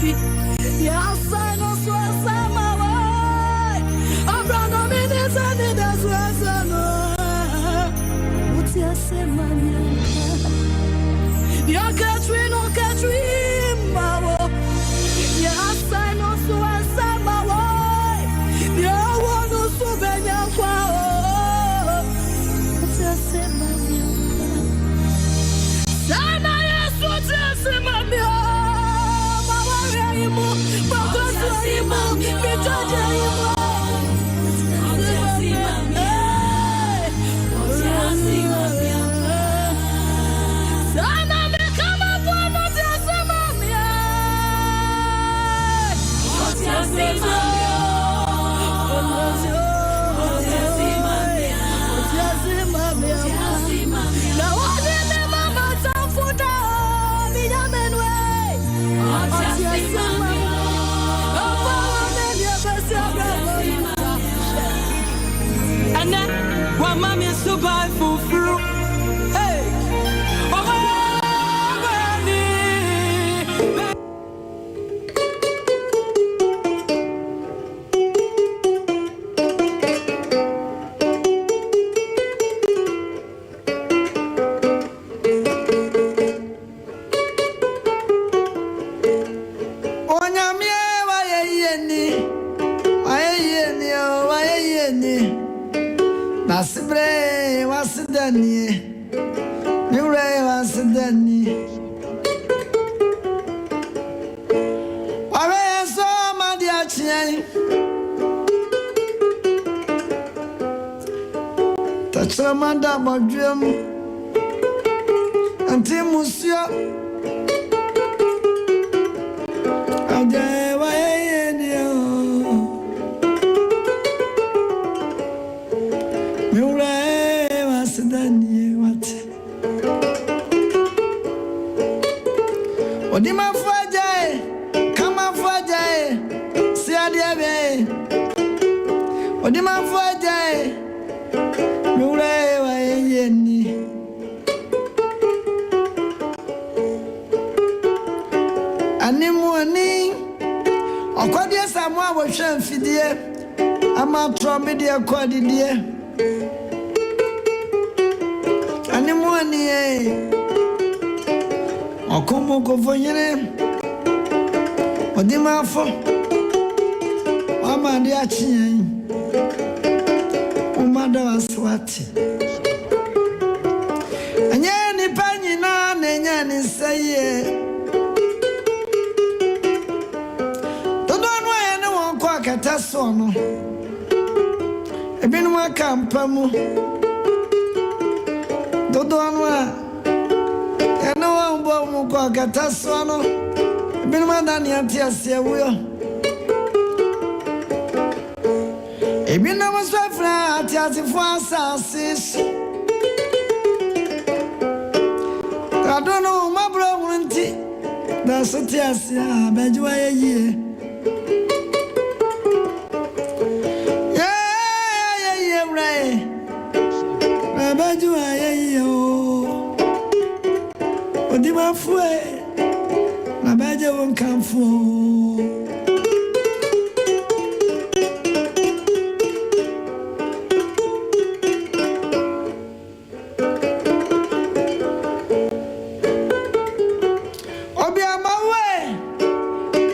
Ya sano swasama wai. Abrano minisa ni da swasano. Utia sema nyaka. Ya katri no katri mawo. Ya sano swasama wai. Ya wano subenya kwao. Utia sema nyaka. Sana Yesu utia sema nyaka. Mommy survive for fruit. Hey, Nasibre wasidani, Mure wasidani. Wawe so madi Akye. Tachramanda bagwem. Anti musio. Adea Akye Odima fuajae, kama fuajae, si Adea be. Odima fuajae, mure wa yeni. Animu ani, okwadie samwa wo hwe mfidie, ama trombe de akwadi die. Animu ani Okomo kofonyere Odima fo Mama Adea Akye Umada waswati Anye ni panyi na nenya ni saye Todo anwa ya ne wonko akata so no Ebinu akampa mu Todo anwa kwa kataswano binuma ndani atiasie wuyo ebina maswafra atiasifo asase kadono mabro wunti da sotiasia bejwa yeye ye rai bejwa yeye Odima fue na baje won kanfo Obi amawe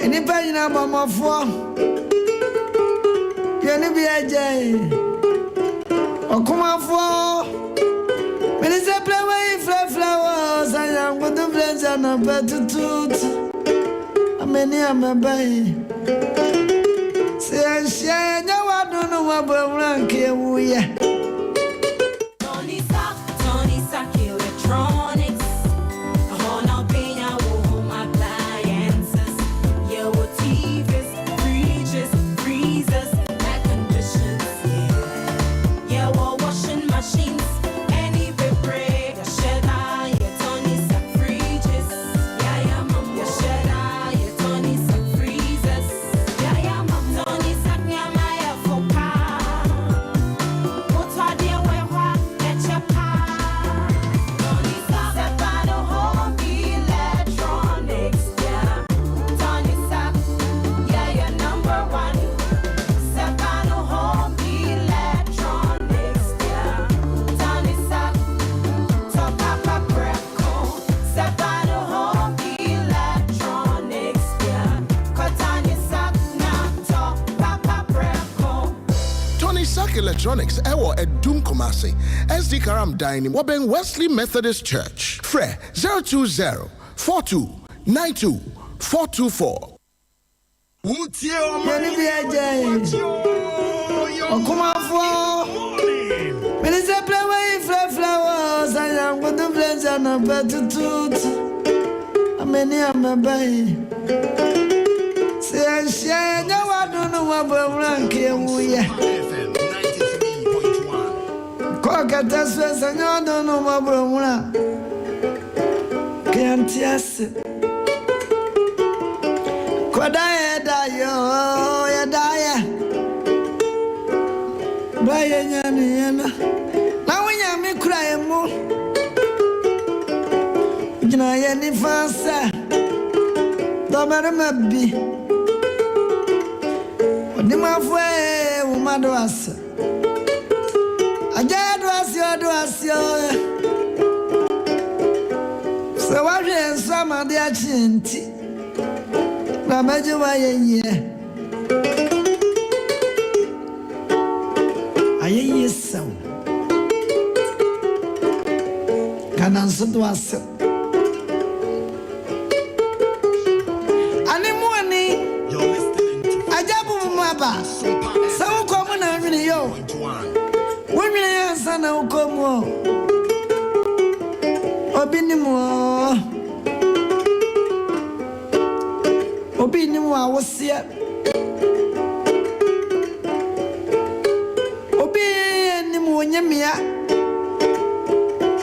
eni pa nyina mamafo yeni bi aje okumafo Menise plewe flowers I am going to bless and a better tooth. Ameni amabai. Say I share no I don't know what rank here we Tony Sack electronics. I wanna pay all my appliances. Yeah, what TVs, fridges, freezers, air conditioners. Yeah, what washing machines. electronics ewo Edum Kumasi SD Karam Dining Waben Wesley Methodist Church Fre 020 42 92 424. Yeni bi ajay okuma fo Minister play way flowers I am going to bless and a better tooth Ameni amabai Say I share no I don't know what rank here we Koka taswe sanyo don't know what bromura Can't yes Kwadaye dayo ya daya Baye nyani yana Na wanya mi kuraye mu Ujina ye ni fansa Domere mabi Odima fwe umado asa Ajado asio Se waje nsama di achinti Na majuwa ye Aye saw Kanan sudu asa Ani muani Ajabu mwaba Sa ukomu na wini yo Wimi ya sana ukomu Obini mwa Obini mwa wasia Obini mwa nyemia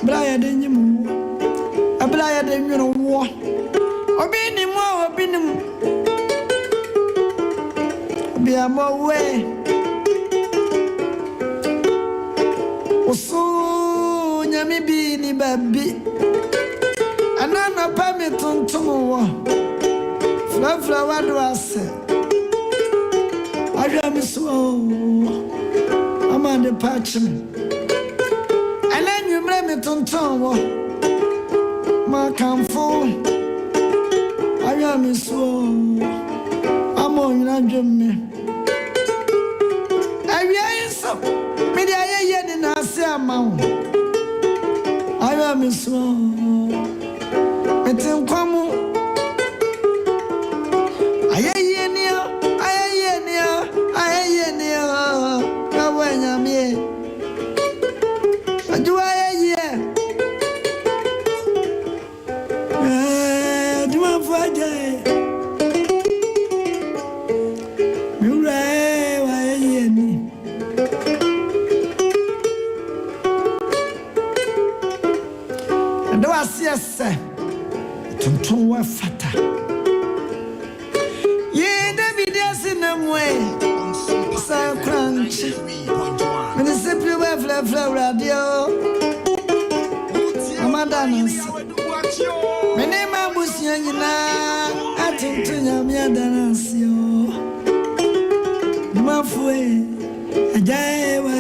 Blaya de nyimu Ablaya de nyuno mwa Obini mwa obini mwa Obia mwa we Osu nyami bini babi Anana pami tuntumu wa Fla wadu ase Aja miso Amande pachim Elen yumre mi tuntumu wa Makamfu Aja miso Amo yuna jumme Aja iso Midi aye ni nasi amau Aja miso Metin kwamu Tuntum fata Ye David yasinamwe Sa crunch Minister play way fla radio Amadanas Mene mabusia nyina Atuntunya miadanasio Mafwe Ajaye wa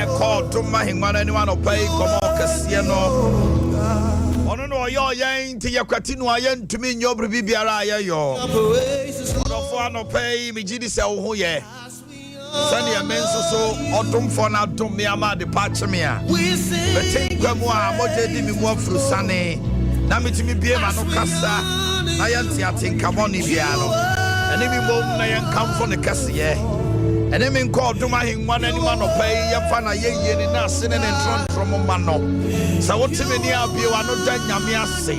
called to my man, anyone or pay, come on, Cassiano. Ono no yo yen ti yakwatinu ayen tumi nyo bribiara aye yo. Ono fo no pay mi gidi se wo ho ye. Sani amenso so odum fo na dum me ama de patch me a. Betin kwamu a moje di mi mu afru sane. Na mitimi bie ma no kasa. Na yanti atinkamoni bia no. Ene mi mom na yen kamfo ne kase ye. Ene mi nko odum ahenwa na ni ma no pay ye fa na ye ni na ase ne ntron ma no. Sa wotimi ni abie wa no da nyame ase.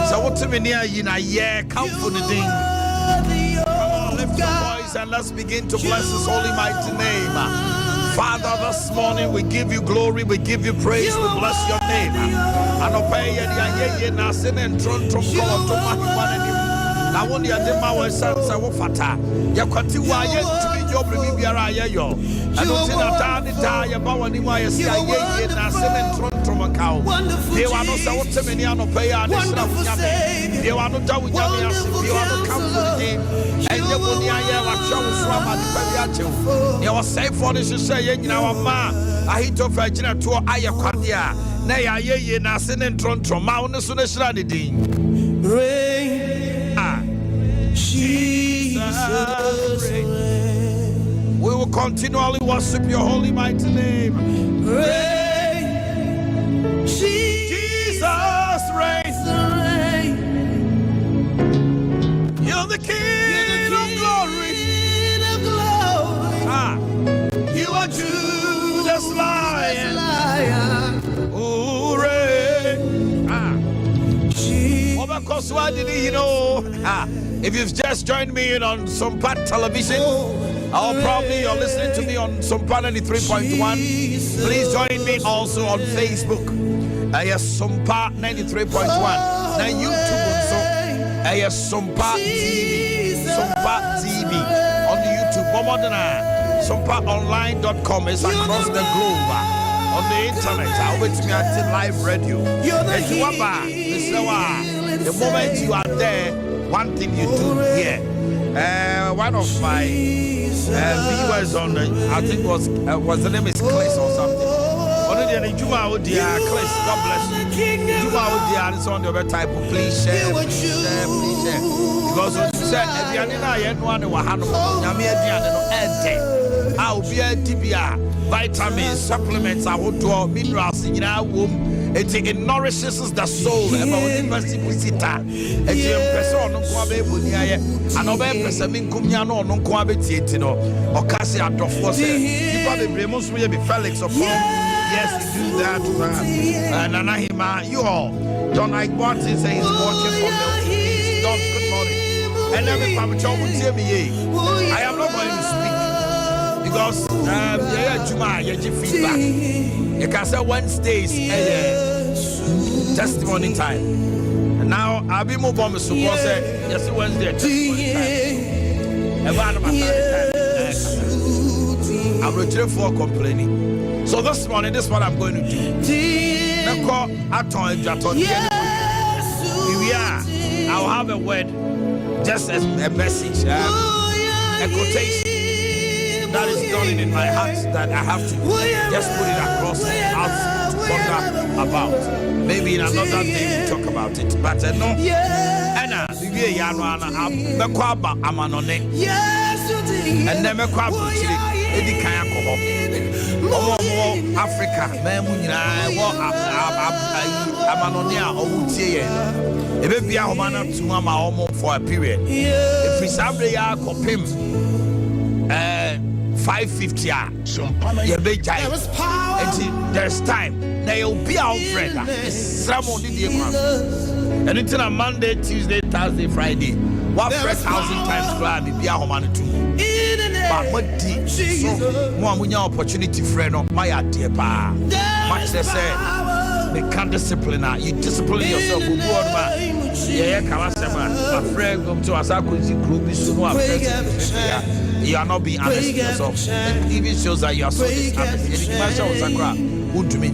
Sa wotimi ni ayi na ye kamfo ne din. Lift your voice and let's begin to bless His holy mighty name. Father, this morning we give you glory, we give you praise, we bless your name. And obey ye na sin and tron God to my na woni ade ma wa sansa wo fata ya kwati wa ye tumi job bi biara ye yo anu tin ata ni da ye ba woni ma ye sia ye na sin and tron kawo de wa no sa wo temi ni anope ya ne sra wunyame de wa no da wunyame ase de wa no kam for the enye boni aye wa twa so ama de pa ya chew ye was say for this say ye nyina wa ma ahito fa gina to aye kwade a na ya ye na sin and tron ma wo ne so ne sra de din Jesus reign. We will continually worship your holy mighty name. Reign. Jesus reigns. You're the King of glory. You are Judas Lion. Oh, reign. Because why did he know? If you've just joined me on Sompa television, or probably you're listening to me on Sompa 93.1, please join me also on Facebook. Yes, Sompa 93.1. Now YouTube also. Yes, Sompa TV. Sompa TV on the YouTube. SompaOnline.com is across the globe. On the internet, I'll wait to me at live radio. The moment you are there, one thing you do here. One of my viewers on, I think was the name is Clis or something. Only the Juma Odia, Clis, God bless you. Juma Odia is on the other type of please share. Because you said, if you are not one who are I'll be a TBR, vitamins, supplements, I would draw minerals in our womb. It nourishes the soul. About visita. It's person no kwabe bunia and obey person min kumya no kwabe tietino. Okasi adofo say. You probably bremos will be Felix of yes, you do that. Nana Hima, you all. Don't like what he says watching for me. Don't good morning. And every family child will tell me, I am not going to speak because Juma, feedback. You can say Wednesdays testimony time. And now I'll be more bomb support yes Wednesday testimony time. I'm returning for complaining. So this morning, this is what I'm going to do. I'll have a word, just as a message, a quotation that is dawning in my heart that I have to just put it across out to wonder about. Maybe in another day we talk about it. But no, Anna, I'm Amanone, and never quite any kind of Africa, Amanonia, or Wutie, a baby Ahomana to Mama almost for a period. If we Sabre Copim. 550 you be giant. There's time. Now you'll be our friend. Someone did the and until a Monday, Tuesday, Thursday, Friday. 1,000 times crime be our man too. But what did so one with your opportunity friend of my idea pa. Much they say they can't discipline her. You discipline yourself. Yeah, my friend come to us. I could see group is so you are not being honest with yourself. It even shows that you are so dishonest. And it to me,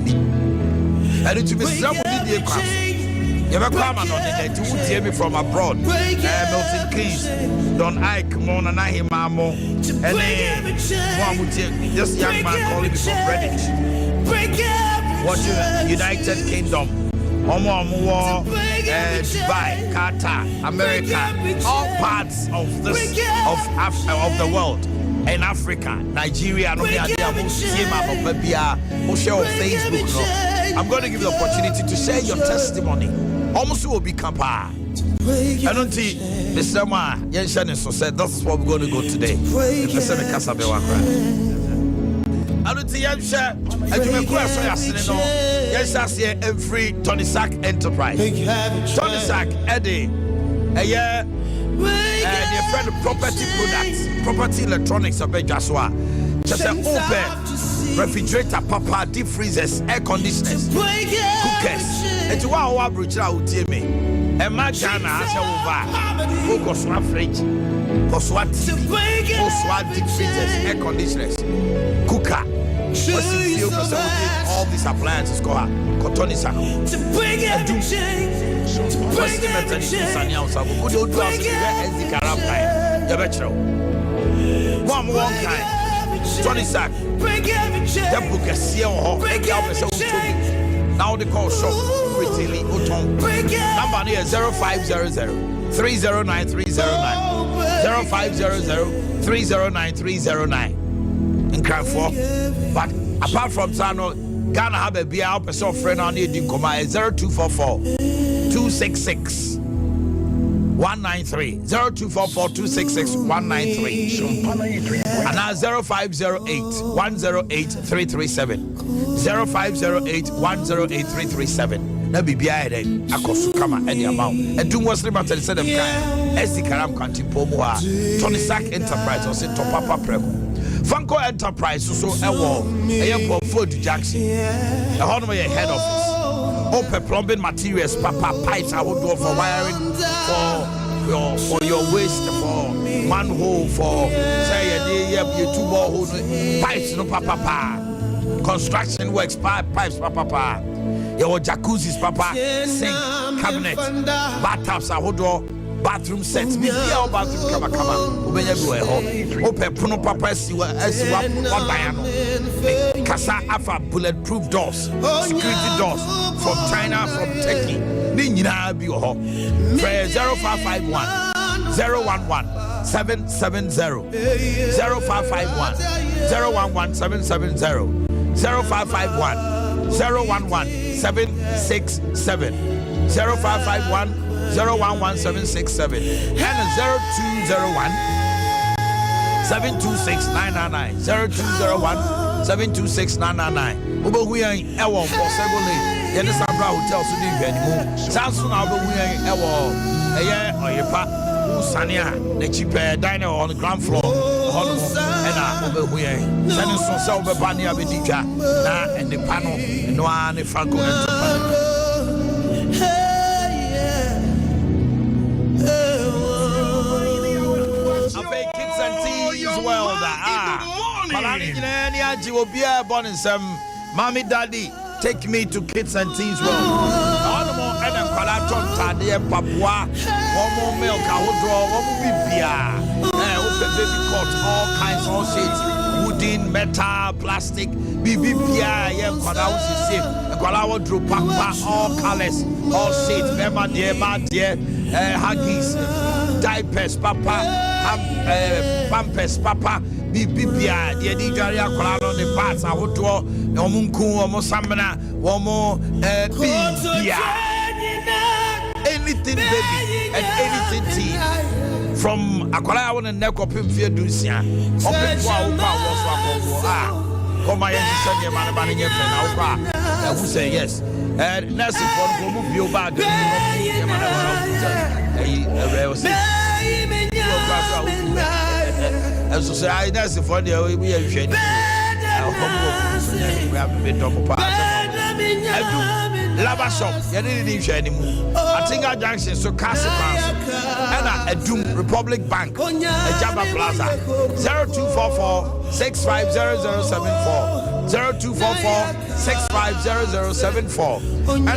and it to be somebody did You ever come on it? You would hear me from abroad. Milton Keynes, Don Ike, Mona Nahi Mamo, and one would this young man calling me from Greenwich. Watching United Kingdom, Omo, Dubai, Qatar, America, all parts of this of the world. In Africa, Nigeria, no share on Facebook. No. I'm going to give you the opportunity to share your testimony. Almost will be kappa. I don't think Mr. Ma Yenshan so said that's what we're going to go today. I don't think Yensha and you may Yensha here every Tony Sack enterprise. Tony Sack, Eddie, a year. Their friend property products, property electronics, a bit Joshua. Just an open refrigerator, papa, deep freezers, air conditioners, cookers. And to our bridge out to me. And my Jana has a focus on fridge, Oswat TV, Oswat deep freezers, air conditioners, cooker. All these appliances go out. Cotton is one kind, Tony Sack, the book is now the call shop, number here 0500 309 309 0500 309 309 in Cranford. But apart from Sano, Ghana have a beer person friend on the Dinkoma 0244 266 193 0244 266 193 and now 0508 108 337 0508 108 337. Now be behind Akosukama any amount and do what's the matter said them kind SD Karam Kanti Pomoa Tony Sack Enterprise or say Topapa Prego Funko Enterprise so a airport Ford Jackson a honor head office open plumbing materials papa pipes I would do for wiring for your waste for manhole for say your two borehole pipes no papa construction works pipes papa your jacuzzis papa sink cabinet bathtubs I would do bathroom sets be here bathroom kama obenya bi ho open puno papa si wa diano kasa afa bulletproof doors security doors from China from Turkey ni nyina bi ho 0551 011 770 0551 011 770 0551 011 767 0551 011767 and 0201 726 999 0201 726 999 Obohuyan ewo possibly yene Sabra Hotel so dey vanimu sanso na obohuyan ewo eye oyepa usania na chipe dine on the ground floor hono na obohuyan sane so se obepa ne abeditwa na ene pano no ane Franco Enterprise. Mommy, daddy, take me to Kids and Teens World. All more and Papua, one more milk, I will draw one more baby coat, all kinds of shades, wooden, metal, plastic, BBPI, Papa, all colors, all shades, Bema dear, Huggies, diapers, Papa, Pampers, Papa. Bibia, the Edigaria Colado, the parts I would draw, Omunku, Omosamana, Womo, Bibia. Anything baby and anything tea. From Aquala and Neko Pimfia Ducia, open for my Sunday man, I will say yes. And Nancy for move you back. And so say I that's for the we are training. We have been double part. I do lava shop. You didn't share anymore. I think our junction so Castle and a Doom Republic Bank, a Java Plaza 0244 650074 0244-650074 and a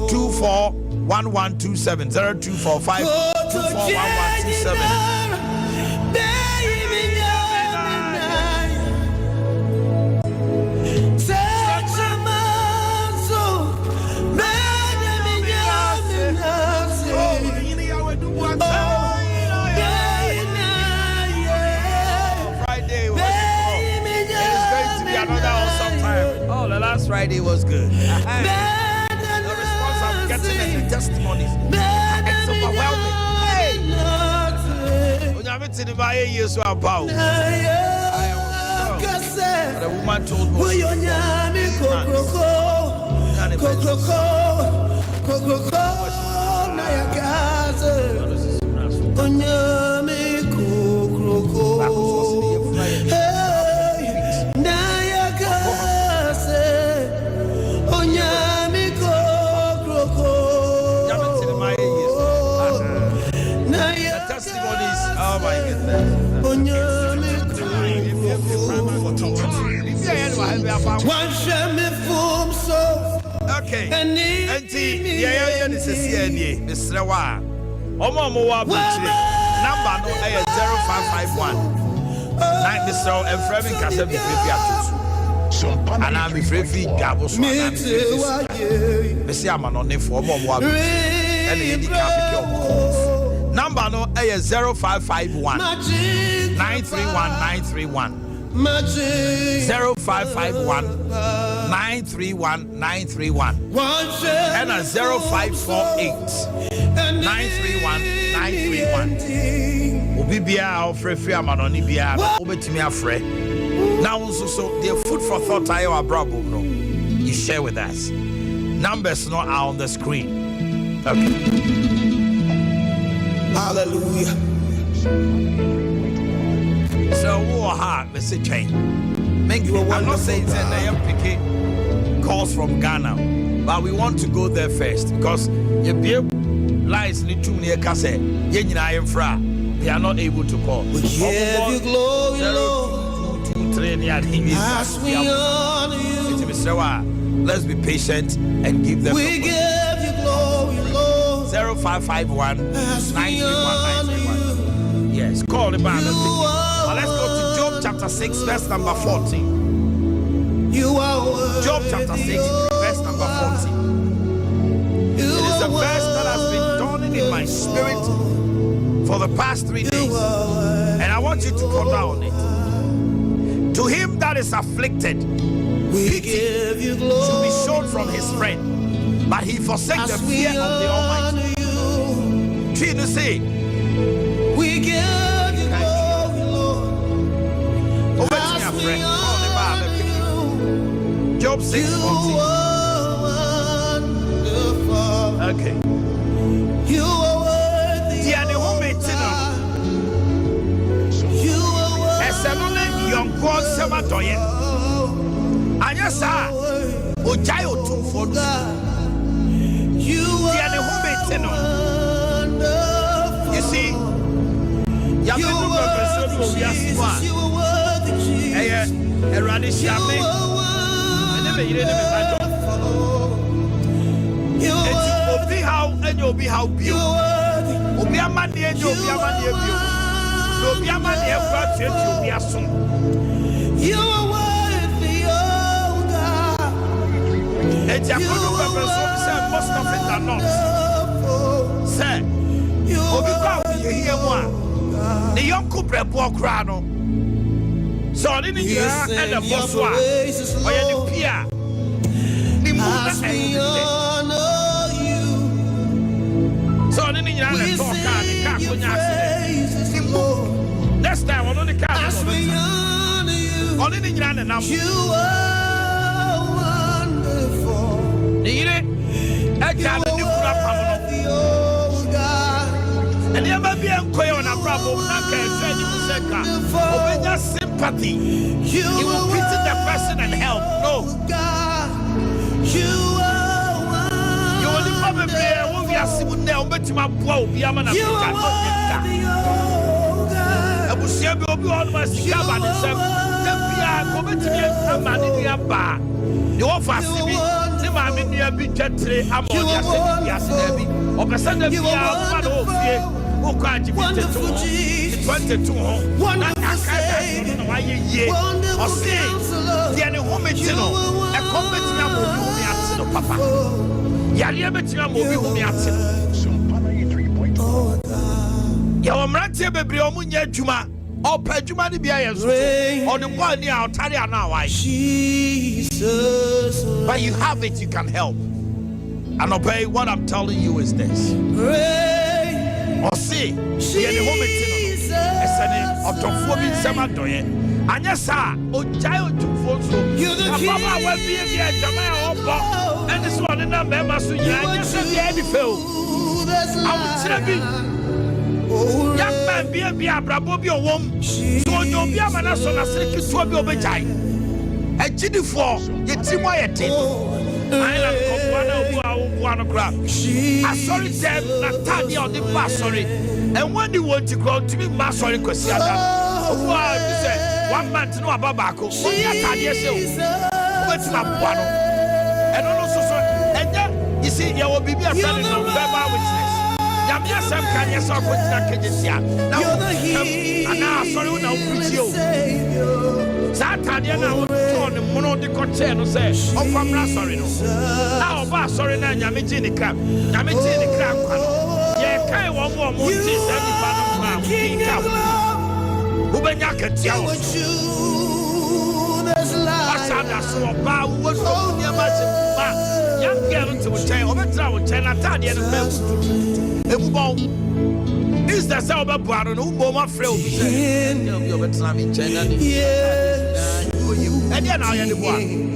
0245-241127. 0245-241127. Friday was good. The response I'm getting and the testimonies, it's overwhelming. Hey! When I'm in the Baye years so about, the woman told me, oh my goodness. Okay. Auntie, yeah, this is CNA. Mr. Wa. Omo number no 0551. Night Mr. and Framing Castle Sompa and I'm afraid Gabos. Mr. Amanon for Momo and the capital. Number no 0551 931 931 0551 931 931 and a 0548 931 931. Obibia ofre free amanoni bia obetimi afre. Now so the food for thought I our brabo no. You share with us. Numbers not are on the screen. Okay. Hallelujah. So, Mr. Chain. I'm not saying it's an picky calls from Ghana, but we want to go there first because if lies in too near Casse, they are not able to call. We give you glory, Lord. As we honor you. Let's be patient and give them. We give you glory, Lord. 0551 931 Yes, call the band. Let's go to Job chapter 6, verse number 14. You are Job chapter 6, verse number 14. It is a verse that has been dawning in my spirit for the past 3 days. And I want you to ponder on it. To him that is afflicted, pity should be shown from his friend, but he forsakes the fear of the Almighty. Trying to say, we give you glory, Lord. Over to your friend. Job 6:14. Okay. You are worthy. You are worthy. Young God, Samatoye. Anyasa, Ojayo to for you. You see, you are oh God. And most of it are not. Say, you hear one. The young couple walk around. So, I didn't hear and the boss one. Or the Pia. The moon you. So, I didn't hear and talk. Next time, I'm on the car. Only the Yan and you are wonderful. I can't do and there may be a coy on a problem. I can send you with your sympathy. You will pity the person and help. No, you will probably won't be a simple now, but my blow be a man. You are worthy, oh God. I will see you almost covered. Dabia, Cometia, Amania Bar. You offer me, the Mamma be gently, Amonia, Yasabi, or Cassandra, who can't give 22 one I can't why ye or say, the only woman, a competent movie, Papa. Yaliabetia movie, whom you Yawamratia baby, Omunya Juma, or Pajuma de Bias, or the one near Altaria now. But you have it, you can help. And obey what I'm telling you is this. Or see, the woman, a autophobia, Samadoye. And yes, sir, oh, child to Fonso, you the Papa will be a Jamaica, and this one in the members to you, and yes, the Phil. I will tell you. Young man, be a Brabobio womb, so you'll be a Manasona Siki Swabio Bejai. A GD for your Timoyeti. Island of one o'clock. I sorry, them, Natalia on the bus, sorry. And when you want to grow to be Masori Cosiada, wow, you say, 1 month to know about Baco, only a Tadia show. What's my one? And also, and then you see, there will be a friend of verbal witness. Yes, I'm can yes, I'll put that now, and now, sorry, now, you. Saturday, now, on the mono de Corteno says, oh, from sorry, no. Now, sorry, now, Yamijini crab, Yamijini crab, yeah, Kai one more cheese, every part of who been yak at you. What's that so about what's your massive young girl to tell, over travel, Natalia, and is the Sauber Baron who bought frail? Yes. And then I had the one.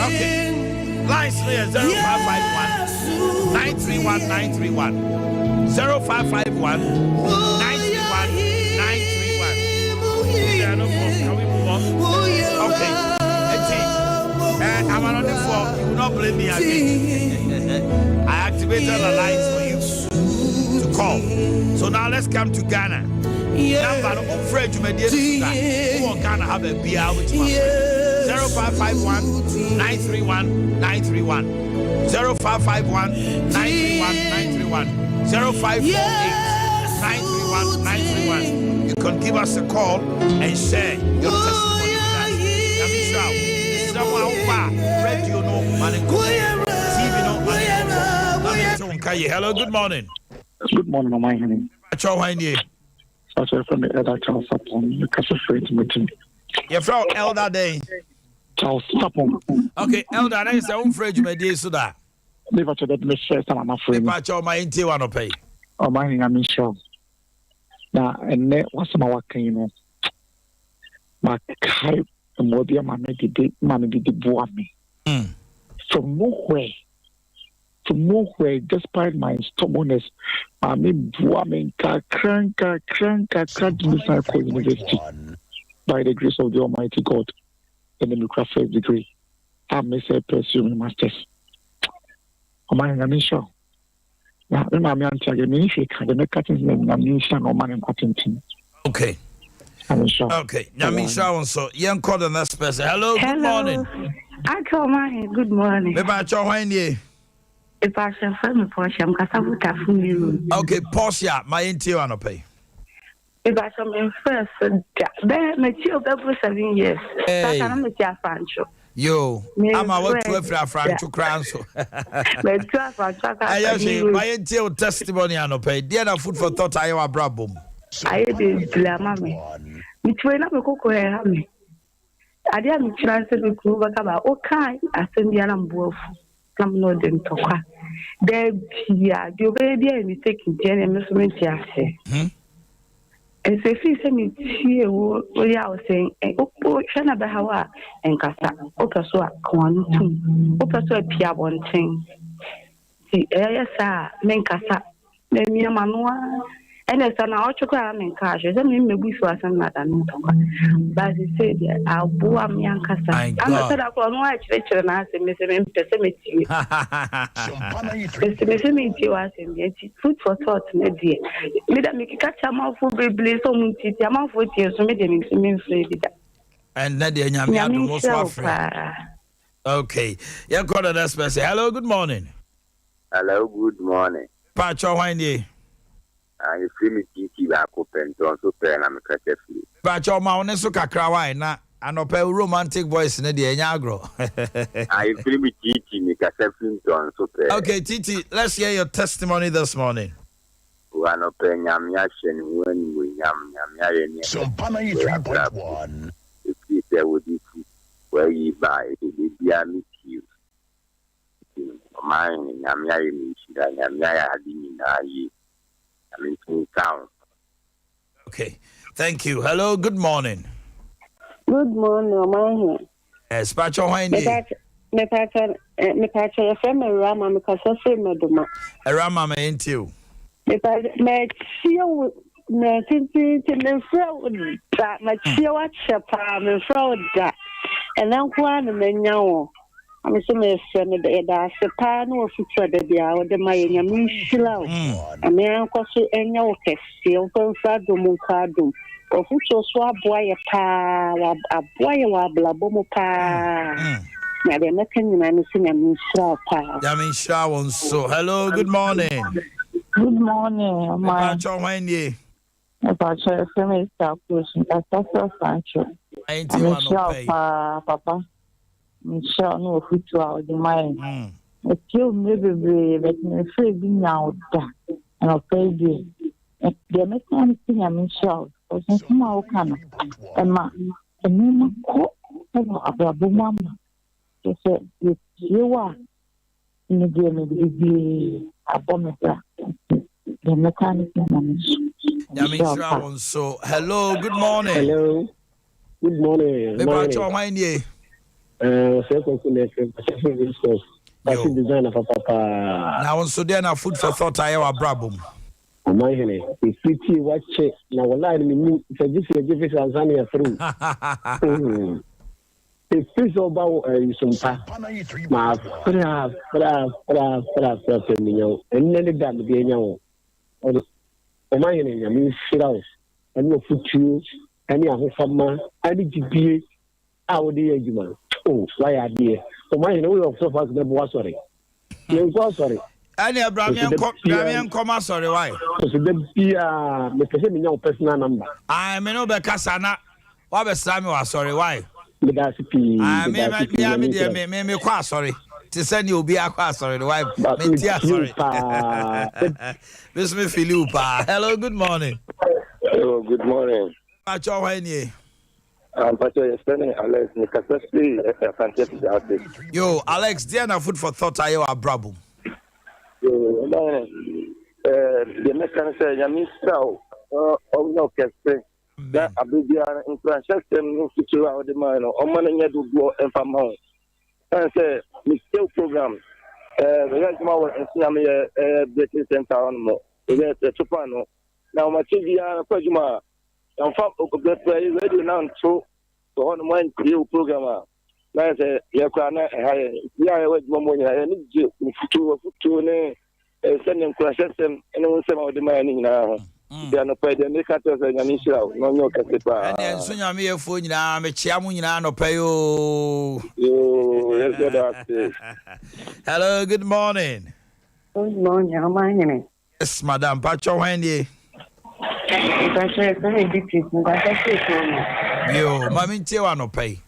Okay. Lines 0551 931 931 0551 931 931. Can we move on? Okay. I'm on the phone. You will not blame me again. I activated the lines for you to call. So now let's come to Ghana. Number of Fred, you may dear who Ghana have a beer with my 0551 931 931 0551 931 931 0548 931 931. You can give us a call and share your testimony. Radio no TV no hello, good morning. Good morning, Omanhene. Omanhene Yaw. From the elder Charles Sapon. You can straight meeting. You're from Elder Day. Charles Sapon. Okay, Elder Day is a home friend you may do so that. Never to that Michelle, I'm afraid. But your mind to one pay. Omanhene, I'm sure. Now, and then what's my work, you know? My kind. Mobia Mammy did me. From nowhere, despite my stubbornness, Mammy Buamin Kranka University. By the grace of the Almighty God, and the first degree, I may say pursue my masters. I'm sure. Now, I'm okay. Okay, Yamisha, so young call the next person. Hello, good morning. I call my good morning. Maybe I try when you. If I shall find a portion, I'm Casavuta for you. Okay, pause ya, my intio on a pay. If I shall be first, then my children for 7 years. I'm a Francho. Yo, I'm a work to a Francho crown. So I actually my intio testimony on a pay. Dear food for thought I am a brabum. I did Mammy. Which way not a cocoa have me. I didn't transfer the crew about okay. I send the alarm wolf. Come no them talk. There, yeah, the baby and we taking Jenny and Miss Minty. And so if you send me here, what I was saying, oh, Shana Bahawa and Cassa, Opasua, Kwan, Opasua Pia one thing. The air, sir, men Cassa, then me a manua. And as an autocram in cash, as I mean, maybe so as another. But he said, I'll boo am young Cassa. I'm not said I can watch Richard and ask him, Mr. Pessimity. Pessimity was in the food for thought, my dear. Let me catch a mouth for baby, so much, a mouth with you, so many means. And Nadia Yamian was offering. Okay. Yeah, got a person. Hello, good morning. Hello, good morning. Pacho Windy. I feel me TT back open to also pen and a free. Pacho Maunesuka Crawina, and a romantic voice in the Nyagro. I feel me TT make a selfie to also pen. Okay, Titi, let's hear your testimony this morning. One open Yamiashin when we Yam Sompa 93.1. If there would be where you buy it, will be a meet you. Mine, Yamia, Yamia, I'm in town. Okay, thank you. Hello, good morning. Good morning, Omanhene. Yes, Pacho Windy. Me patch your family Rama because I say Meduma. A Rama ain't you. Me chill. Me tinti me fraud that me chill at Chapa me fraud that. And then one me nyawo. I'm so me friend the Chapa no future the dia o de my nyami shila. And me anko so enya o kesi o kon fra do mu kwado. O future so aboye pa aboye wa blabo mu pa. Na de me kan nyina no so nyami shila pa. Nyami shila won so. Hello, good morning. Good morning, my Pacho Windy. about your family staff person. That's also Sancho. Ain't I'm you sure, Papa. I'm sure no future out the mind. It's still maybe, but me free being out there. And I'll pay you. The next thing I'm sure. Because somehow can. And my, the name of Abba just said, you are in the game, abominable. The mechanism. So, hello, good morning. Hello, good morning. Me Pacho Windy. Fashion designer for Papa. Now, on so then, food for thought I have a brabum. Omanhene, if pretty watch it, now will lie me, it's a different Tanzania through. If it's about Sompa, my and then that be now. Omanhene, I mean, sit out and no foot you, any of farmer, I did be our dear human. Oh, why are dear? Omanhene, we have so far the boss, sorry. You're sorry. Any Abrahamian comma, sorry, why? Because the be a personal number. I may know Becasana. What was Samuel, sorry, why? I may quite sorry. To send you be a sorry, the wife. Sorry. Miss me Philupa. Hello, good morning. Hello, good morning. Pacho Windy. I'm Pacho spending Alex Nicaspi a fantastic artist. Yo, Alex, Diana food for thought I have a brabum. The mechanic said, Yamisao, no cafe. That Abia influence system in future out the mine or Omanhene Yaw and Famau. And say, still program. The rest of my British Center on more. The Chopano. Now, my TV, Pajuma, and Fab ready now to on one new programmer. Now, I say, Yakana, I went one morning. I need you to sending crash system and one some of the mining now. They are not paid the Nicatas and Yanisha, no, no, Cassipa. And soon I'm here for you now. I'm a chairman, no pay you. Hello, good morning. Good morning, Omanhene. Yes, Madam Pacho Windy. Yo, Mammy Tiwa no pay.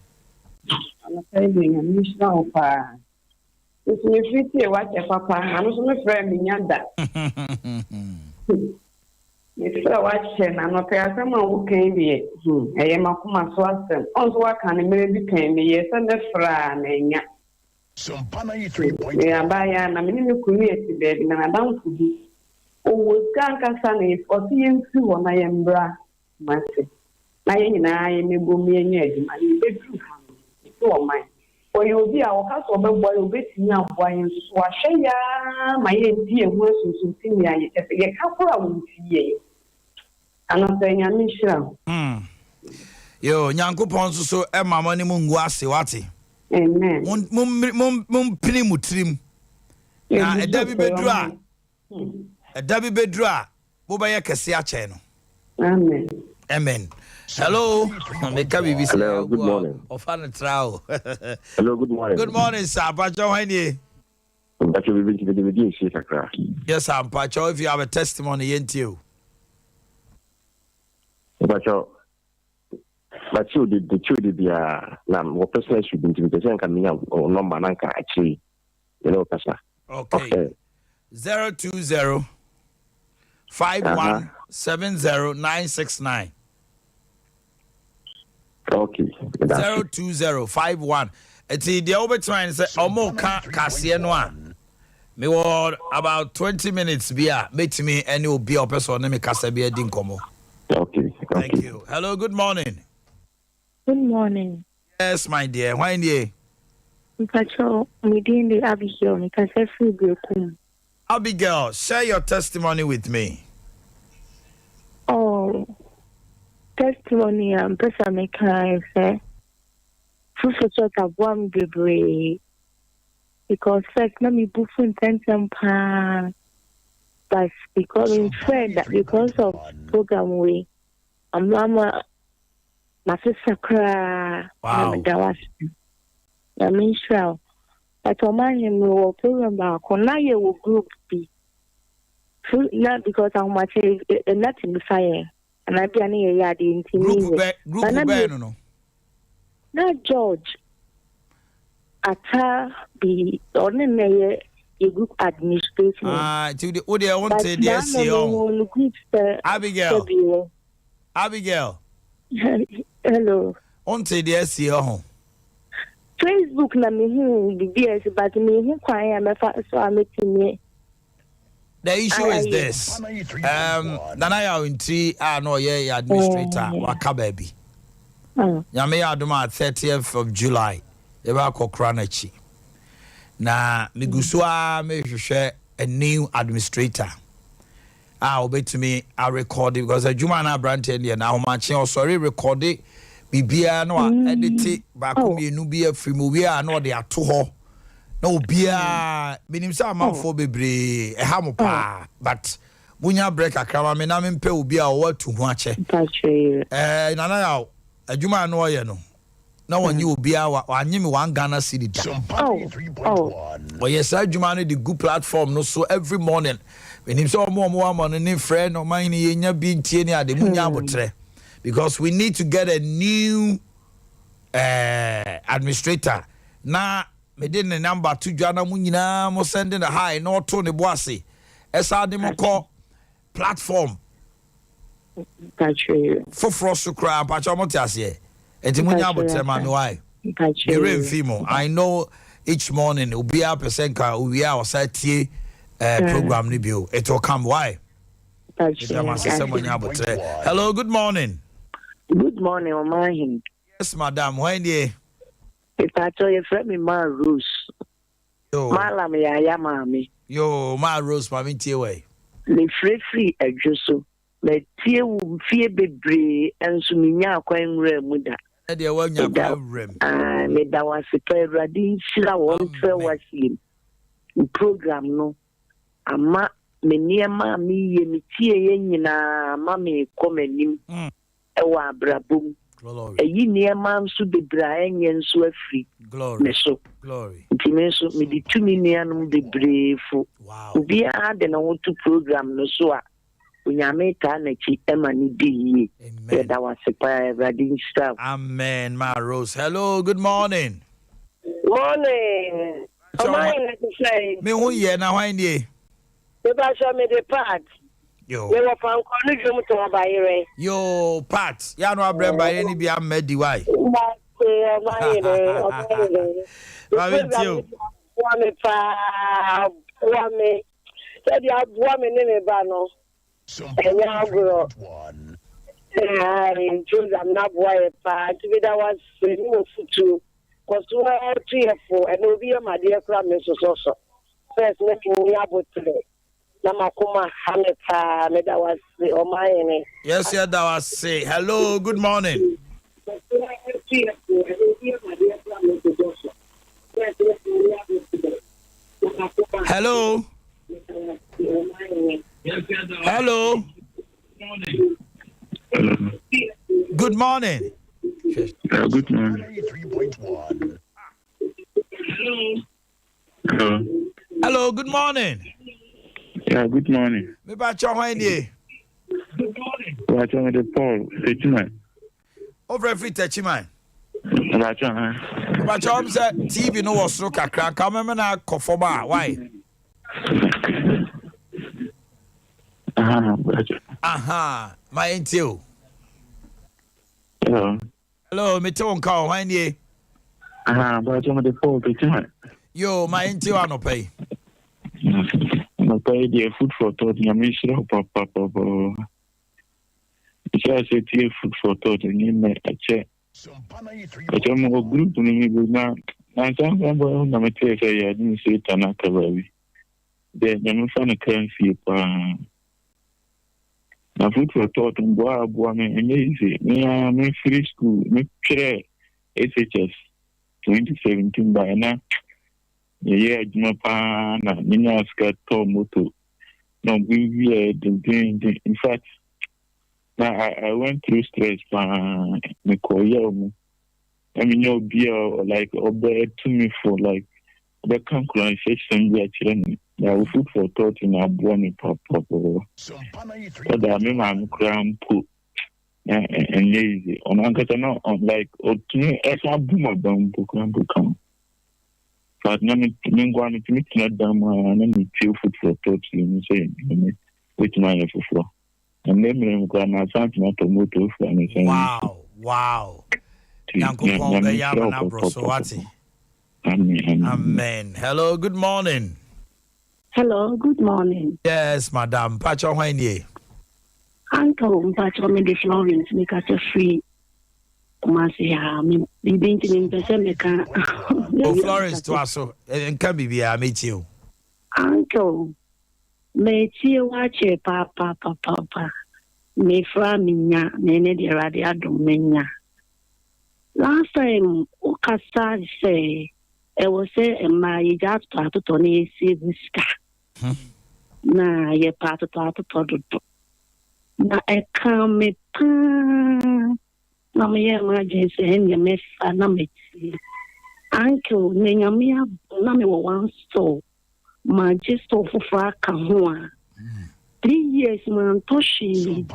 I'm afraid I'm not sure, Pa. It's me, pretty, what a papa. I'm not friend in Yanda. It's a watching. I'm not paying someone who came here. I am a common swaston. Also, what can a maybe came here? Send a friend. Sompa 93.1. We are by an amino community bed in a down to be. Oh, Skanka Sunny, or seeing two on I am bra. Master. I may go me and yet, my bedroom. So mine. For you will be our castle, but boy, will be now buying Swashaya, my dear, worse than something. I get a couple of weeks. Anopenya Mishra. Yo, Nyankopon so e mama ni mungu ase wate. Amen. Mum pini mutrim. Na edabi bedra. Boba ye kese ache no. Amen. Amen. Hello. Hello, good morning. Hello, good morning. Good morning, sir. Pacho, how are you? Yes, I'm Pacho. If you have a testimony, into you. Pacho, but you did the two did what person should be to the coming out or number nanka actually, Pasa. Okay. 020 5170969. Okay. 02051. It's the overtime say Omo Cassian one. Me were about 20 minutes beer. Meet me and you'll be a person name Casabia Dinkomo. Okay. Thank you. Hello, good morning. Good morning. Yes, my dear. Why in Patrol, me doing the Abigail, me can say free kum. Abigail, share your testimony with me. Oh, testimony, person me can say. Fufu chota buam bebre. Because first, let me bufun pa. But because in friend that because of program we, I'm mama, my sister cry. Wow. I mean, sure. But Omanhene Yaw program back on now you will group be. Not because how much not in the fire. And I be an yard in Group no. Not George. Ata be ordinary a group administration. To the Udia wanted yes, Abigail. Abigail. Hello. On to the SEO. Facebook na me hu BBS but me hu kwan ya me fa so ameti me. The issue is this. Nanaya Inti no ye administrator waka baby. Yame aduma 30th of July. Eba kokra na chi. Na migusua me hwehwe a new administrator. Obetumi I record it because adwuma na brand and na homache osori record it. Bibia no edit back mienu bia free mu we no de ato ho na obia minim say amanfo bebre e ha mo pa but munya break akrama me na me mpe obia o watu ho ache nana ya adwuma no ye no na wonye obia wanye me one Ghana city da yes adwuma no the good platform no so every morning minim say omo amon ni friend Omanhene nya bi ntie ni ade munya abotre. Because we need to get a new administrator. Now, me did the number 2 Jana Munina mo sending a high no to the bossy. Esa de mo call platform. For frost to cry, Pachamotias. And Timunya would tell me why. I know each morning will be up a senka, we are set program review. It will come. Why? Hello, good morning. Good morning, Omanhene. Yes, madam. When you? If I tell you, friend me, Ma Rose. Malam ya mami. Yo, Ma Rose, mami tiwe. Le free adjuso. Le tie wu fie bebre enso minya akwan wura mu da. E de wa nya akwan wura mu. Me da wase pe radi sira won fe wasi. Program no. Ama me niema mi ye mi tie ye nyina ma me komanim. Ewa abrabum. Eyi niema nso bebra enye nso afri. Glory. Meso. Glory. Ntimeso me di tumi nianum bebre fo. Wow. Obi a de na wotu program no so a onyame ta na chi ema ni di. Amen. Da wase pa everything stuff. Amen, Ma Rose. Hello, good morning. Morning. Omanhene to say. Me hu ye na hwan die. The basha me the part. Yo. We were from Collegium to Bayre. Yo, Pat. Ya no abrem by any be am medi why. Said you have woman in a banner. And now grow. And I'm not boy part. That was to because we are 3 or 4 and will be my dear promise also. First, making me able today. Namakuma Hamepa Medawas Omanhene. Yes, yeah, that was say. Hello, good morning. Hello. Hello. Good morning. Good morning. Hello. Hello, good morning. Yeah, good morning. Me ba cho hwan die. Watch on the Paul, Techiman. Over every Techiman. Watch on. But you say TV no was so kakra. Come me na kofoba. Why? Aha, my intio. Hello. Hello, me to call hwan die. Watch on the Paul, Techiman. Yo, my intio ano pay. No pay the food for thought. Yamishra, papa. It's a food for thought. And you may check. But I'm a group to me now. And some boy, I'm a say I didn't say Tanaka, baby. Then I'm a currency. Now, food for thought and boy, easy. Me, I'm in free school. Me, share SHS 2017 by now. Yeah, my pan, Nina got moto. No, we in fact, now I went through stress. Me koya, I mean, you'll be like obey to me for like the conclusion. We actually now food for thought in our bonnie pop. But I mean, I'm cram put and lazy. On Uncle, like, or to me, as I boom a bamboo come. But no, I'm going to meet that damn and feel food for thought you say, which mine for. And then I'm going to sound not a motor for anything. Wow. Amen. Hello, good morning. Hello, good morning. Yes, madam. Pacho Hwanye. Uncle, Pacho me the Florence, make us a free. Florence to us, and can be I meet you. Uncle, may see watch a papa. May from Minya, Nene de Radiado Menya. Last time, Okasa say, I was say, and my just part to Tony see this. Na ye part to product. Na I come me pan. Na me emergency and you miss na me. Uncle, Nanyamia, na me one store. My just for Kahua. 3 years, man, Toshi.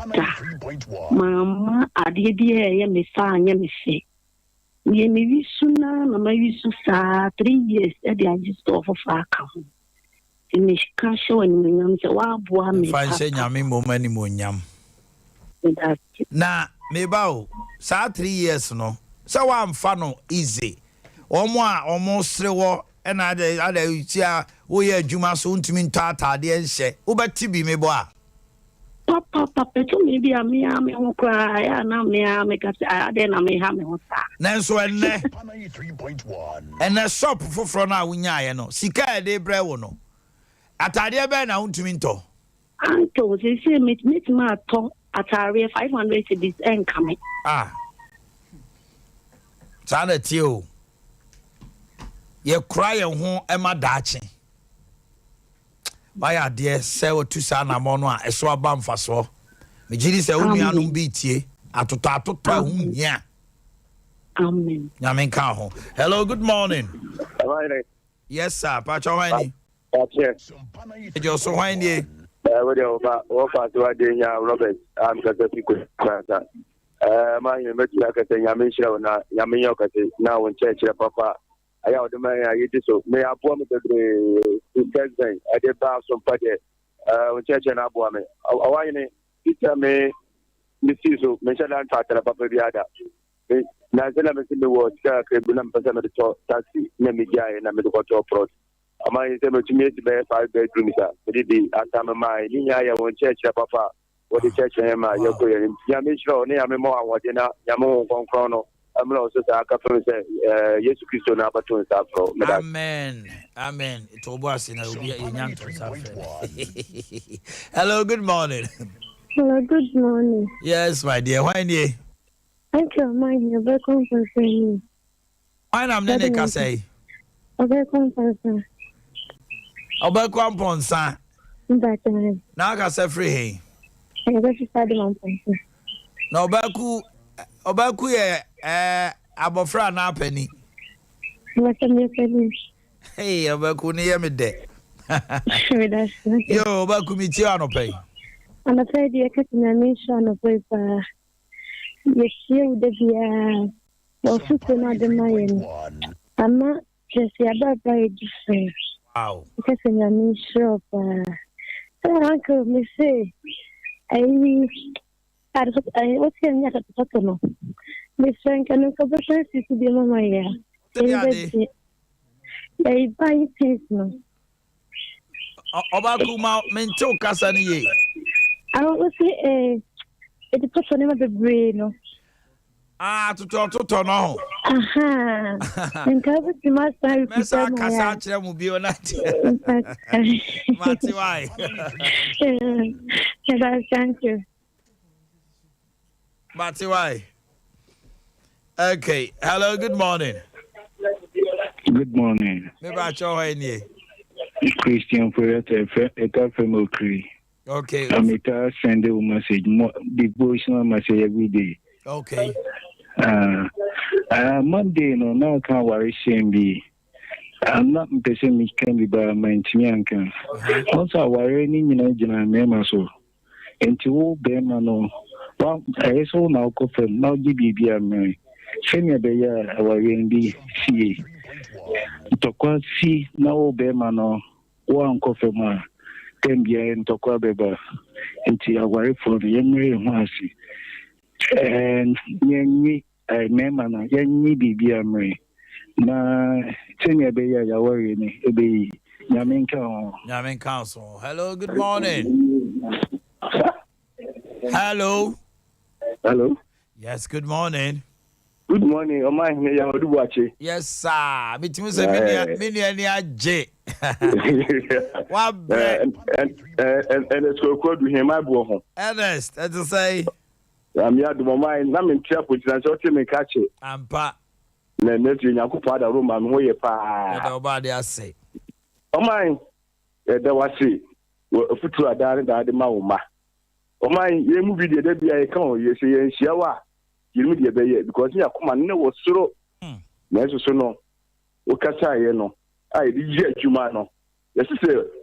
Mama, Adea Akye Abia. Ye me visuna, na me visusa 3 years. I just offer Kahua. Finish cash and me say, "Wa boa me." Fine, say nyame momani mo nyam. Na me bawo, sa 3 years no. Sa wa amfa no easy. Omo a omo srewo e na ada utia wo ye adwuma so ntimi ntata de enhye. Wo beti bi me bo a. Papa, to me be a me ho cry, na me ka ade na me ha me ho sa. Nanso enne. 3.1. Enne shop foforo na wunya ye no. Sika e de bre wo no. Atade be na untimi nto. Anto say meet ma to atare 500 cedis en kame. Sana tio. Ye cry ho e ma daache. Baya de se o tu sa na mo no a eso aba mfaso. Me giri se onu anu bi tie atoto ahumia. Amen. Nyamen ka ho. Hello, good morning. Right. Yes sir, Pacho Wani. Yes. Ejo so Wani. We dey over to Adea Robert. I'm going to pick up. My name is Yamisha na Yaminyo kati na won church papa. Aya odema ya yiti so me aboa me bebre president ade ba Sompa de won church na aboa me. Awan ni ita me see so me sha dan fatara papa bi ada. Na zela me me wo ka krebula mpasa me to taxi na me jae na me ko to prot. Ama yete me tumi ti be 5 bedroom sa. Me di atama mai ni nya ya won church papa. What the church him ya ko ya me sure ne ya me mo awode na ya mo konkron no I'm also a couple yes, Christo Nabaton Safro. Amen. It was in a young. Hello, good morning. Hello, good morning. Yes, my dear. Why nie? Thank you, Omanhene. Welcome for saying. Why am Nene Kasei? Welcome for saying. Obekwa Mponsa. Na ka se free he. Na Obeku ye abofra na apani. Hey, Obeku ni ye me de. Yo, Obeku mi ti anope. Anope de katina mi sha anope pa. Ye shie de bia. O futu na de mayen. Ama kesi ababa e different. Wow. Because in your new shop, uncle, me say, I what's your name at the bottom? Miss Frank and Uncle Bashir to be Mama. They buy things no. Obakuma mento kasani ye. I want to say, it's the name of the brain. Ah, to no. Aha. And cover the master. Mesa kasa kire mu bi onati. Mati why? Thank you. Mati why? Okay. Hello, good morning. Good morning. Me ba cho hoye Christian for eta from Okri. Okay. Amita send a message, devotional message every day. Okay. Monday no now can worry shame be. I'm not person me can be by my intianka. Also worry ni jina mema so. Enti wo be ma no. Wa so na ko fem na gi bibia me. Sheme be ya worry ndi sie. Tokwa si na wo be ma no. Wa nko fem a tembia ntokwa beba. Enti worry for the yemre ho asi. And yenyi mema na yenyi bibia mre na tenya be ya worry ni ebe nyamen council. Hello, good morning. Hello. Yes, good morning. Good morning. Omanhene Yaw Boakye. Yes, sir. Mitimi se mini ni aje. Wa and it's called him my boy. Ernest, as to say I'm here to my mind. I'm in trouble. I'm sorry, me catch it. Ampa. Na netu nyakupa da Roma no ye pa. Da obade ase. O man, da wase. Futu adare da de ma wo ma. O man, ye mu video da bia ye kan o ye se ye nhia wa. Ye mu de be ye because yakuma ne wo soro. Na so no. O kasa ye no. Ai di je adwuma no. Ye se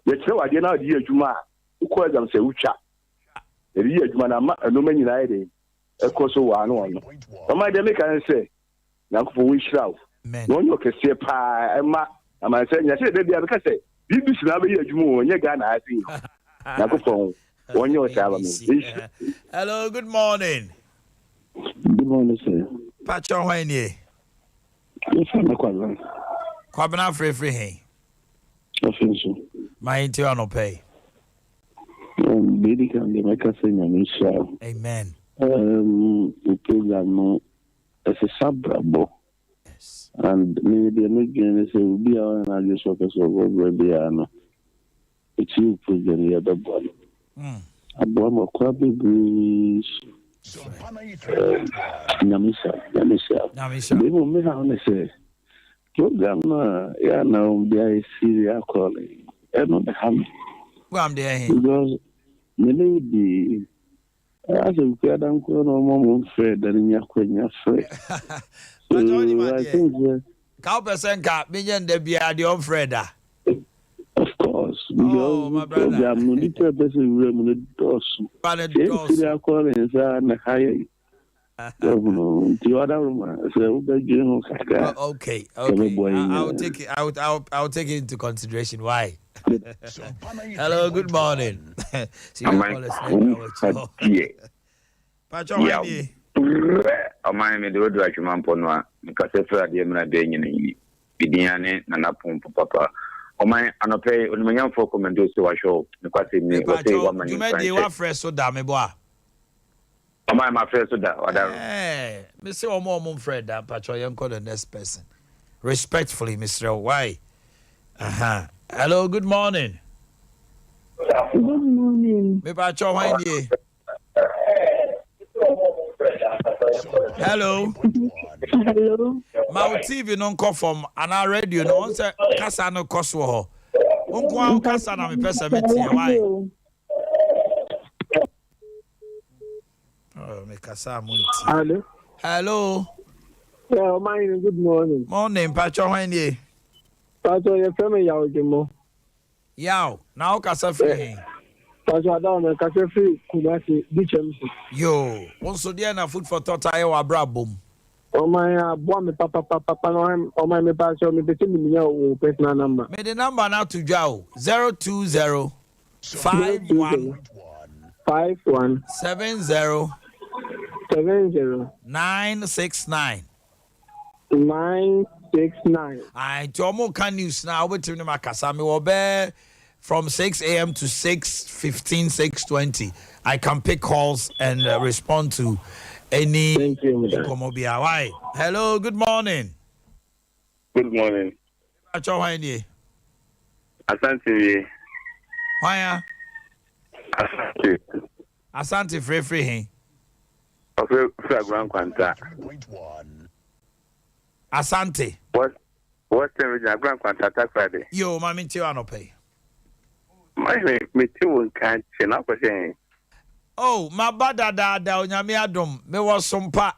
ye kire wade na di adwuma. Uko exam se utwa. Ye di adwuma na ma no manyina ye de. Ekoso wa no no. O man de me kan say Nankofo we shraw. No nyo kese pa ema ama say nya say de bia ka say BBC na be adwuma onye ga na asin. Nankofo onye o taba me. Hello, good morning. Good morning, sir. Pacho hwanye. Yes, I'm Kwabena. Kwabena free he. Official. My internal pay. Baby can be make us sing. Amen. The program no it's a sabrabo. Yes. And maybe the again say will be our and just focus over no. It's you program the other body. Aboma kwabi breeze. Nyamisa. They will make how they say program yeah now they are serious calling. I don't have. Well, I'm there. Because maybe as a kid, I'm going on Fred and Yakwenya Fred. I think Cowperson cat, million de be the on Freda. Of course, because my brother. I'm not a person who is also. But it's a calling and higher. The other room, so okay. I'll take it into consideration. Why? Hello, good morning. See Omanhene de odu atwuma mpono a nkase fra de mra de nyine bidiane na napompo papa oman anope onimanyamfo komendo so wa show ne kwase ni o say wa mani you made the wa fresh so da me boa My friend so that whatever. Hey, Mr. Omo Fred, Pacho, you call the next person. Respectfully, Mr. Why? Hello, good morning. Good morning. Me Pacho, why ye? Hello. Hello. My TV non call from an radio no on say kasa no koso. Unko kasa na me pesa metie why? Oh, me kasa munti. Hello. Hello. Yeah, Omanhene, good morning. Morning, Pacho when ye. Pacho, your family Yaw Jimo. Yaw, now kasa free. Pacho, I don't know, kasa free Kumasi, Dichemsi. Yo, once again na food for thought I wa brabum. Omanhene, boy me papa no Omanhene Pacho me beti me your personal number. Me the number now to Jow 020 51 51 70 70 969. 969. I Tomo can news now with him Makasami will be from 6 a.m. to 6:15, 6:20. I can pick calls and respond to any. Thank you, Why? Hello, good morning. Good morning. Asante. Why? Asante free. Okay, Grand Quanta. Asante. What's the Grand Quanta Friday? Yo, my minty no pay. My me too can't chin up saying. Oh, my bada da onyame adom. Me was Sompa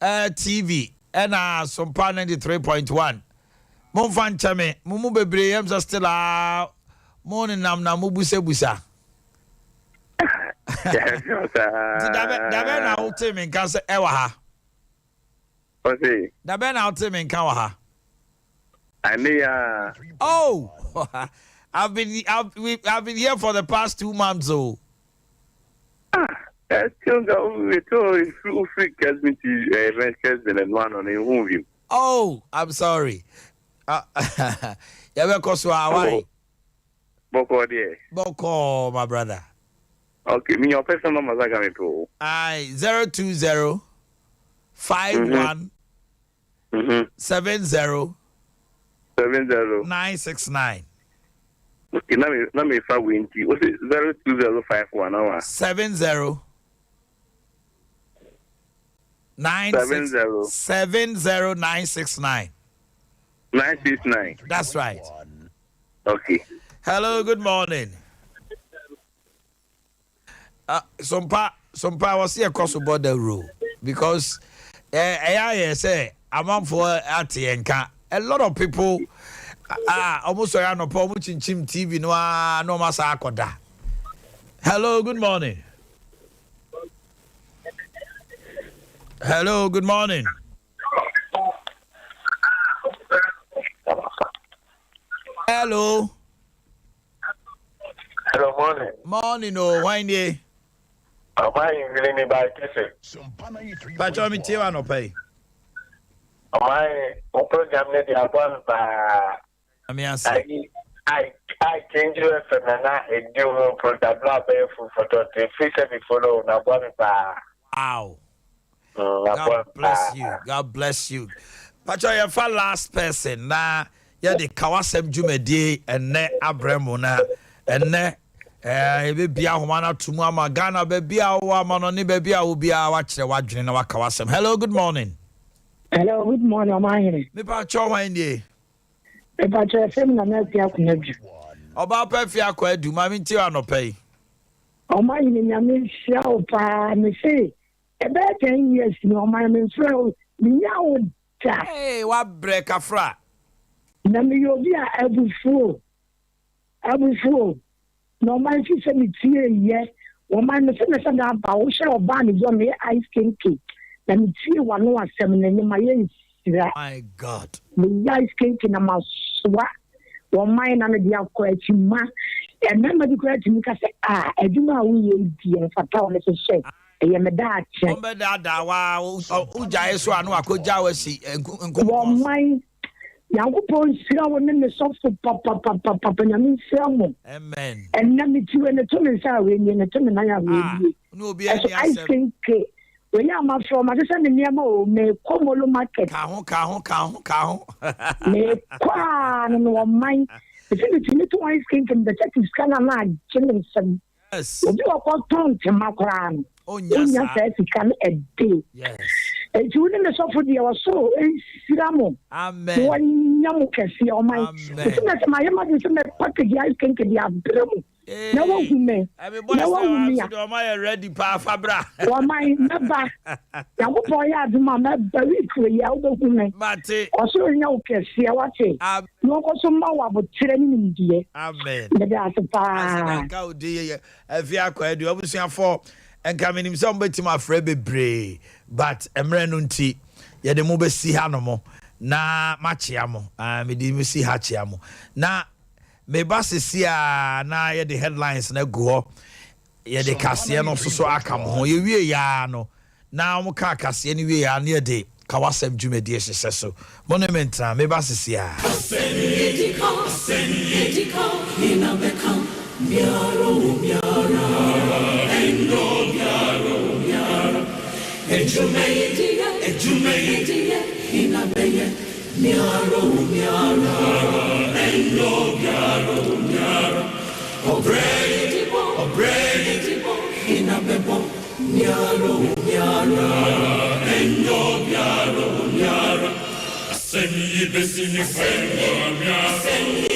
TV and Sompa 93.1. Mon fan chame, mumu bebre yam still morning nam na mubusa. Dabe na ulte min kan se ewa ha. Okay. Dabe na ulte min kan wa ha. Oh, I've been here for the past 2 months. Oh. Oh, I'm sorry. Boko, my brother. Okay, me your personal number is going to. 020 51 70 969. Okay, let me find Winty. What's it? 02051 70 969. 969. That's right. Okay. Hello, good morning. Sompa was here across the border rule because I say I'm for Atienka. A lot of people almost are no problem chim TV no masa akoda. Hello, good morning. Hello, good morning. Hello. Hello, morning. Morning, oh, why ye? Am I really me by kissing? Pacho mi tiwa no pay. Am I on program net ya one by I change you for na e do program bla be for the free service follow na one by. Wow. God bless you. God bless you. Pacho ya fa last person na ya de kawasem jumedie enne abremo na enne ebe bia homa na tumu ama Ghana be bia wo ama no ne be bia wo bia wa kire wa dwene na wa kawasem. Hello, good morning. Hello, good morning, Omanhene. Me Pacho wan die. Me Pacho fem na na pia kunadu. Oba pa fia kwa adu ma minti anopai. Omanhene nyame hia opa me say ebe 10 years ni Omanhene mfrɛ ni nyawo da. Hey, wa break afra. Na me yobi a abufuo no man fi se mi tie ye wo man me se na da ba wo hye oba ni zo me ice cream cake na mi tie wa no asem na ni ma ye nsira. My God. Me ice cream na maswa wo man na me dia ko achi ma e na ma di ko achi mi ka se aduma wo ye di en fata wo se she e me da ache o me da wa uja eso anu akoja wa si wo man Yankopɔn nhyira wo ne ne sɔfo papa nyame nhyira mo. Amen. Ɛnna me ti we ne to me nsa we ne to me na ya we. No obi ani I think we ya ma from I say me niam o me komolo market. Ka ho. Me kwa no man. If you need to ice cream from the church is kana na chimney some. Yes. Obi o ton te makra no. Onya say sika a day. Yes. And you wouldn't suffer the so Siramo. Amen. One young Cassie or my mother is a package. I can get the abdomen. No one who may. No one who may. Ready, Pa Fabra. Or my never. Young boy had mamma very clear. Mate. Also, no Cassie. I watch it. No, also, more about training, dear. Amen. That's a pa. Go, dear. If you are quite, you obviously have for. And coming him somebody my friend be but emrenunti ye de mo be si ha no mo na machiamo me di me si ha chiamo na me ba sesi a na ye de headlines na go ye de kase no so akam ho ye wie ya no na mo ka kase ni wie ya na ye de kawasem dwumadi ehye so monument na me ba sesi a ina be come Miaro, Endo, Miaro, Ejumedia, Inabeya, Miaro, Endo, Miaro, Obredi, Inabebo, Miaro, Endo, Miaro, Aseni, Besini, Aseni,